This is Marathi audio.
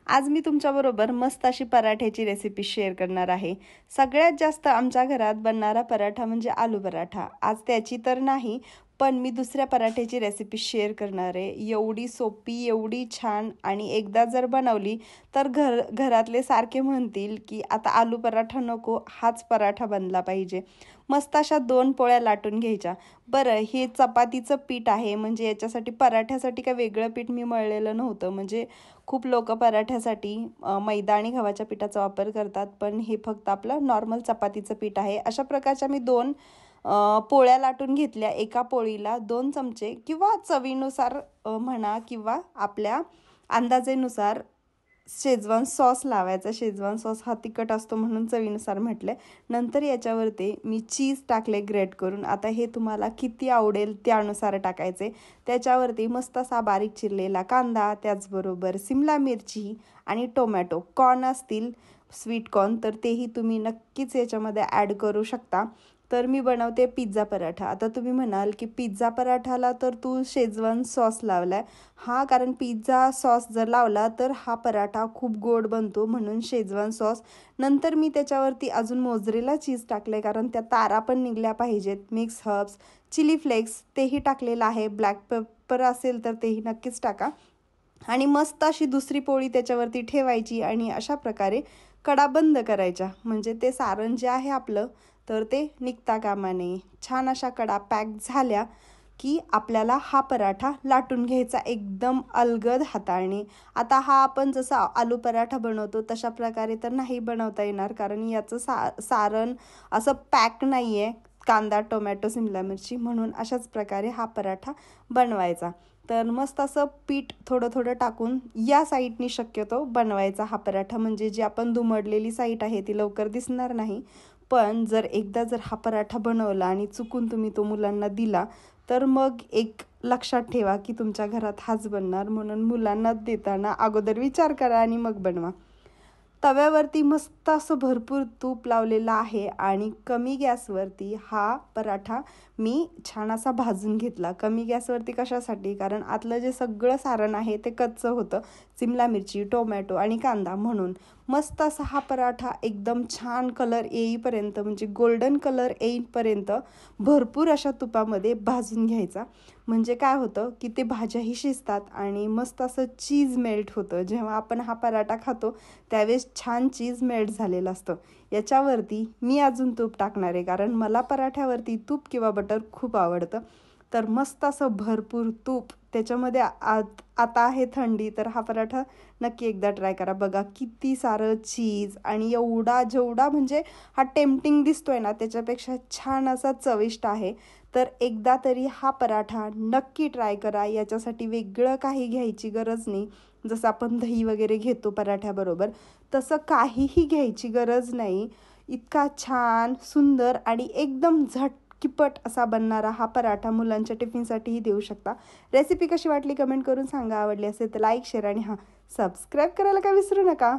आज मी तुमच्याबरोबर मस्त अशी पराठ्याची रेसिपी शेअर करणार आहे। सगळ्यात जास्त आमच्या घरात बनणारा पराठा म्हणजे आलू पराठा। आज त्याची तर नाही, पण मी दुसऱ्या पराठ्याची रेसिपी शेअर करणार आहे। एवढी सोपी, एवढी छान आणि एकदा जर बनवली तर घरातले सारखे म्हणतील की आता आलू पराठा नको, हाच पराठा बनला पाहिजे। मस्त अशा 2 पोळ्या लाटून घ्यायच्या। बरं, हे चपातीचं पीठ आहे, म्हणजे याच्यासाठी पराठ्यासाठी काय वेगळं पीठ मी मळलेलं नव्हतं। म्हणजे खूप लोक पराठ्यासाठी मैदा आणि गव्हाच्या पिठाचा वापर करतात, पण हे फक्त आपलं नॉर्मल चपातीचं पीठ आहे। अशा प्रकारच्या मी 2 पोळ्या लाटून घेतल्या। एका पोळीला 2 चमचे किंवा चवीनुसार म्हणा किंवा आपल्या अंदाजेनुसार शेजवान सॉस लावायचा। शेजवान सॉस हा तिखट असतो म्हणून चवीनुसार म्हटले। नंतर याच्यावरती मी चीज टाकले ग्रेट करून। आता हे तुम्हाला किती आवडेल त्यानुसार टाकायचे। त्याच्यावरती मस्त असा बारीक चिरलेला कांदा, त्याचबरोबर सिमला मिरची आणि टोमॅटो, कॉर्न असतील स्वीट कॉर्न तर तेही तुम्ही नक्कीच याच्यामध्ये ॲड करू शकता। तर मी बनवते पिझ्झा पराठा। आता तुम्ही म्हणाल की पिझ्झा पराठाला तर तू शेजवान सॉस लावलाय। हा, कारण पिझ्झा सॉस जर लावला तर हा पराठा खूप गोड बनतो, म्हणून शेजवान सॉस। नंतर मी त्याच्यावरती अजून मोझरेला चीज टाकले, कारण त्या तारा पण निघल्या पाहिजेत। मिक्स हर्ब्स, चिली फ्लेक्स तेही टाकलेलं आहे। ब्लॅक पेपर असेल तर तेही नक्कीच टाका। आणि मस्त अशी दुसरी पोळी त्याच्यावरती ठेवायची आणि अशा प्रकारे कडा बंद करायच्या, म्हणजे ते सारण जे आहे आपलं तर ते निघता कामा नये। छान अशा कडा पॅक झाल्या की आपल्याला हा पराठा लाटून घ्यायचा एकदम अलगद हाताने। आता हा आपण जसा आलू पराठा बनवतो तशा प्रकारे तर नाही बनवता येणार, कारण याचं सारण असं पॅक नाही आहे, कांदा, टोमॅटो, सिमला मिरची, म्हणून अशाच प्रकारे हा पराठा बनवायचा। तर मस्त असं पीठ थोडं थोडं टाकून या साईडनी शक्यतो बनवायचा हा पराठा, म्हणजे जी आपण दुमडलेली साईड आहे ती लवकर दिसणार नाही। पण जर एकदा जर हा पराठा बनवला आणि चुकून तुम्ही तो मुलांना दिला तर मग एक लक्षात ठेवा की तुमच्या घरात हाच बनणार, म्हणून मुलांना देताना अगोदर विचार करा आणि मग बनवा। तव्यावरती मस्त असं भरपूर तूप लावलेलं आहे आणि कमी गॅसवरती हा पराठा मी छान असा भाजून घेतला। कमी गॅसवरती कशासाठी? कारण आतलं जे सगळं सारण आहे ते कच्चं होतं, सिमला मिरची, टोमॅटो आणि कांदा, म्हणून मस्त असा हा पराठा एकदम छान कलर येईपर्यंत, म्हणजे गोल्डन कलर येईपर्यंत भरपूर अशा तुपामध्ये भाजून घ्यायचा। म्हणजे काय होतं की ते भाज्याही शिजतात आणि मस्त असं चीज मेल्ट होतं। जेव्हा आपण हा पराठा खातो त्यावेळेस छान चीज मेल्ट झालेलं असतं। याच्यावरती मी अजून तूप टाकणार आहे, कारण मला पराठ्यावरती तूप किंवा बटर खूप आवडतं। तर मस्त असं भरपूर तूप त्याच्यामध्ये आता आहे थंडी, तर हा पराठा नक्की एकदा ट्राय करा। बघा किती सारं चीज, आणि एवढा जेवढा म्हणजे हा टेम्पटिंग दिसतोय ना त्याच्यापेक्षा छान असा चविष्ट आहे। तर एकदा तरी हा पराठा नक्की ट्राय करा। याच्यासाठी वेगळं काही घ्यायची गरज नाही, जसं आपण दही वगैरे घेतो पराठ्याबरोबर तसं काहीही घ्यायची गरज नाही। इतका छान, सुंदर आणि एकदम झटकीपट असा बनणारा हा पराठा मुलांच्या टिफिनसाठीही देऊ शकता। रेसिपी कशी वाटली कमेंट करून सांगा। आवडली असेल तर लाईक, शेअर आणि सबस्क्राईब करायला काय विसरू नका।